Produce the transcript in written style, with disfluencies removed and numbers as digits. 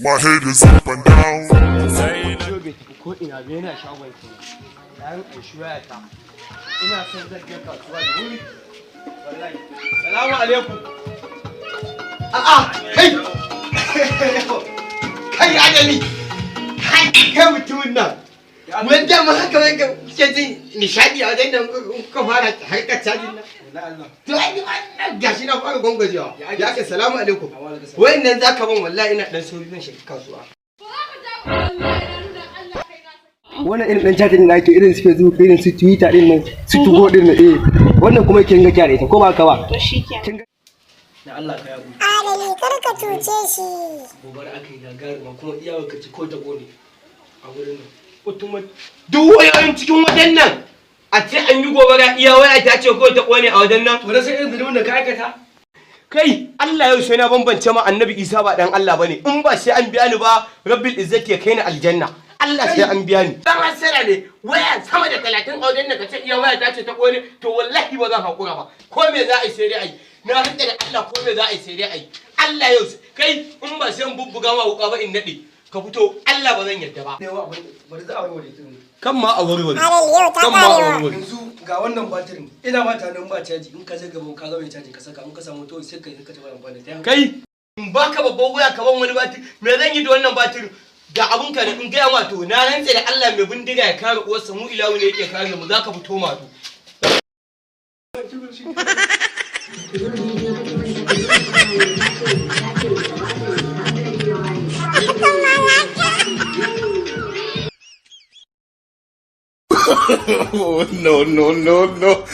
My head is up and down. Bai tafi ko ina bai yana shagon ki. Bayan ƙanshi wayata. Ina son zan je kasuwa da wuri. Wallahi. Salamu alaikum. A'a, kai! Kai adali! Kai mutumin nan! Wanda ma haka wai ka ke jin nishadi a wajen nan kuka fara harkar cajin nan. To ai wannan gashi na fara gwangwajewa. Ya ke salamu alaikum. Wayannan zaka ban wallahi ina dan sauri zan shiga kasuwa. Wannan irin dan chatting da ake irin su Facebook irin su Twitter din nan su Tugo din nan wannan kuma yake ringa kyara ita ko ba ka ba. To shikenan. Da Allah ka yabo. Adali kar ka cuce shi. Gobar akai gagaruma kuma iyawar ka ci ko ta gone a wurin nan. Automat duk wayoyin cikin wajen nan a ce an yi gobara iya waya ta ce ko ta kone a wajen nan. To da sai irin zulmin da ka aikata. Kai Allah yau sai na bambance ma Annabi Isa ba dan Allah bane in ba sai an biya ni ba Rabbil Izzati ya kai ni aljanna. Allah sai an biya ni. Dan hasara ne waya sama da 30 a wajen nan ka ce iya waya ta ce ta kone to wallahi ba zan hakura ba. Ko me za a yi sai dai ai. Na rike da Allah ko me za a yi sai dai ai. Allah yau kai in ba sai an bubbuga ma wuka ba in nade. Ka fito Allah ba zan yarda ba. Bari za a warware tun. Kan ma a warware. Adali yau ta Kan ma a karewa. warware. Yanzu ga wannan batirin ina ma tanan ba caji in ka zaga ka ga mai caji ka saka in ka samu to sai ka taɓa amfani da ta. Kai in baka babban waya ka ban wani batir me zan yi da wannan batir ga abun ka ne in gaya ma to na rantse da Allah mai bindiga ya kare uwarsa mu ilahu ne yake kare mu zaka fito ma to. Oh, no, no, no, no.